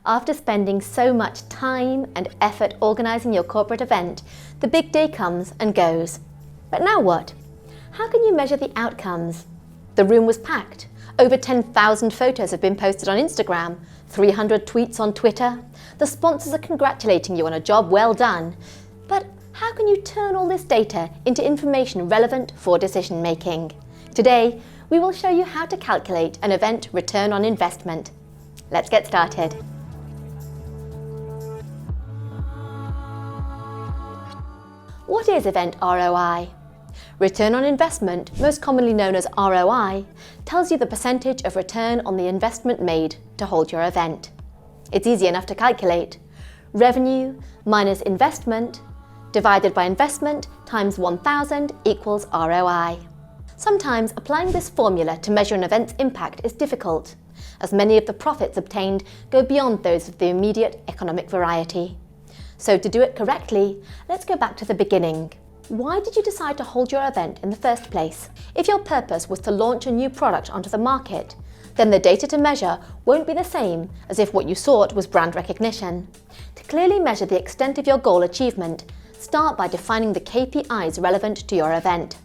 After spending so much time and effort organising your corporate event, the big day comes and goes. But now what? How can you measure the outcomes? The room was packed. Over 10,000 photos have been posted on Instagram, 300 tweets on Twitter. The sponsors are congratulating you on a job well done. But how can you turn all this data into information relevant for decision making? Today, we will show you how to calculate an event return on investment. Let's get started. What is event ROI? Return on investment, most commonly known as ROI, tells you the percentage of return on the investment made to hold your event. It's easy enough to calculate. Revenue minus investment divided by investment times 1,000 equals ROI. Sometimes applying this formula to measure an event's impact is difficult, as many of the profits obtained go beyond those of the immediate economic variety. So to do it correctly, let's go back to the beginning. Why did you decide to hold your event in the first place? If your purpose was to launch a new product onto the market, then the data to measure won't be the same as if what you sought was brand recognition. To clearly measure the extent of your goal achievement, start by defining the KPIs relevant to your event.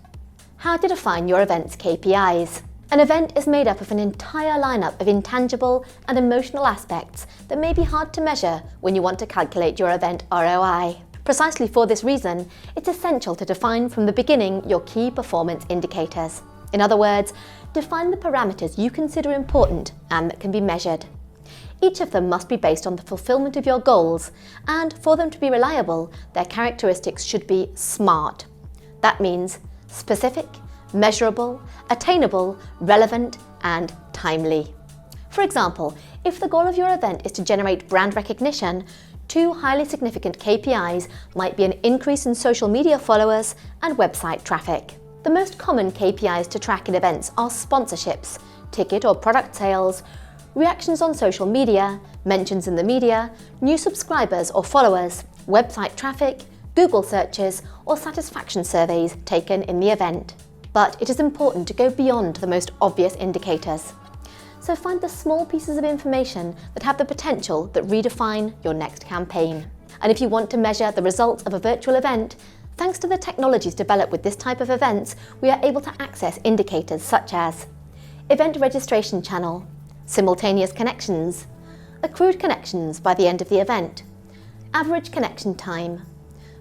How to define your event's KPIs? An event is made up of an entire lineup of intangible and emotional aspects that may be hard to measure when you want to calculate your event ROI. Precisely for this reason, it's essential to define from the beginning your key performance indicators. In other words, define the parameters you consider important and that can be measured. Each of them must be based on the fulfillment of your goals, and for them to be reliable, their characteristics should be SMART. That means specific, measurable, attainable, relevant, and timely. For example, if the goal of your event is to generate brand recognition, two highly significant KPIs might be an increase in social media followers and website traffic. The most common KPIs to track in events are sponsorships, ticket or product sales, reactions on social media, mentions in the media, new subscribers or followers, website traffic, Google searches, or satisfaction surveys taken in the event. But it is important to go beyond the most obvious indicators. So find the small pieces of information that have the potential that redefine your next campaign. And if you want to measure the results of a virtual event, thanks to the technologies developed with this type of events, we are able to access indicators such as event registration channel, simultaneous connections, accrued connections by the end of the event, average connection time,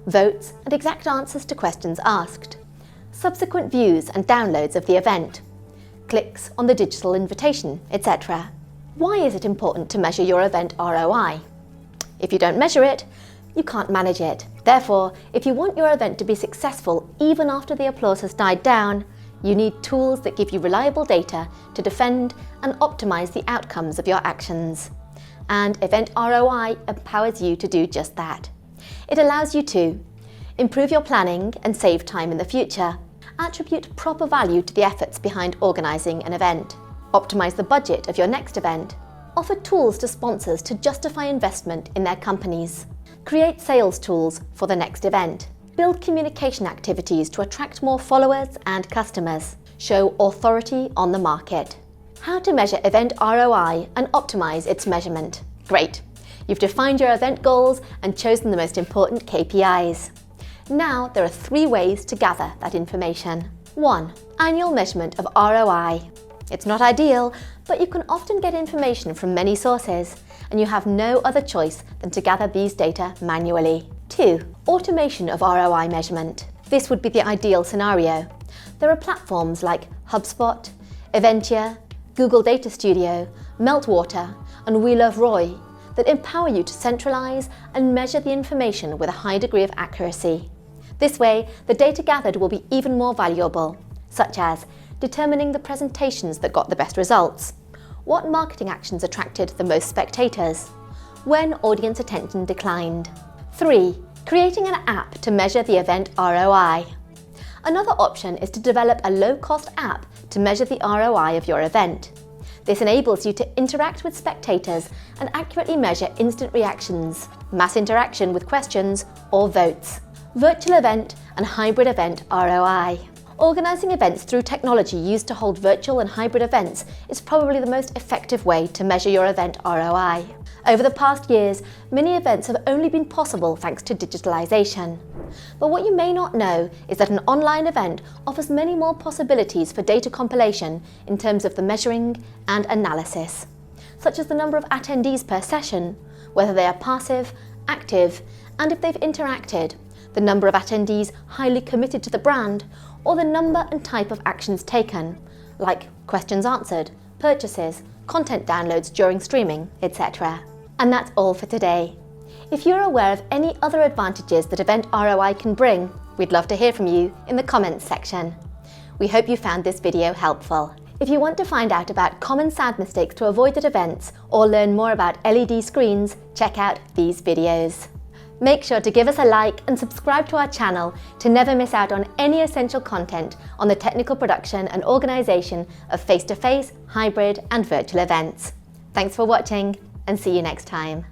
votes and exact answers to questions asked, subsequent views and downloads of the event, clicks on the digital invitation, etc. Why is it important to measure your event ROI? If you don't measure it, you can't manage it. Therefore, if you want your event to be successful even after the applause has died down, you need tools that give you reliable data to defend and optimize the outcomes of your actions. And Event ROI empowers you to do just that. It allows you to improve your planning and save time in the future, attribute proper value to the efforts behind organising an event, optimise the budget of your next event, offer tools to sponsors to justify investment in their companies, create sales tools for the next event, build communication activities to attract more followers and customers, show authority on the market. How to measure event ROI and optimise its measurement. Great! You've defined your event goals and chosen the most important KPIs. Now there are 3 ways to gather that information. 1. Annual measurement of ROI. It's not ideal, but you can often get information from many sources, and you have no other choice than to gather these data manually. 2. Automation of ROI measurement. This would be the ideal scenario. There are platforms like HubSpot, Eventia, Google Data Studio, Meltwater, and We Love ROI that empower you to centralize and measure the information with a high degree of accuracy. This way, the data gathered will be even more valuable, such as determining the presentations that got the best results, what marketing actions attracted the most spectators, when audience attention declined. 3. Creating an app to measure the event ROI. Another option is to develop a low-cost app to measure the ROI of your event. This enables you to interact with spectators and accurately measure instant reactions, mass interaction with questions, or votes. Virtual event and hybrid event ROI. Organising events through technology used to hold virtual and hybrid events is probably the most effective way to measure your event ROI. Over the past years, many events have only been possible thanks to digitalisation. But what you may not know is that an online event offers many more possibilities for data compilation in terms of the measuring and analysis, such as the number of attendees per session, whether they are passive, active, and if they've interacted, the number of attendees highly committed to the brand, or the number and type of actions taken, like questions answered, purchases, content downloads during streaming, etc. And that's all for today. If you're aware of any other advantages that event ROI can bring, we'd love to hear from you in the comments section. We hope you found this video helpful. If you want to find out about common sound mistakes to avoid at events or learn more about LED screens, check out these videos. Make sure to give us a like and subscribe to our channel to never miss out on any essential content on the technical production and organisation of face-to-face, hybrid and virtual events. Thanks for watching and see you next time.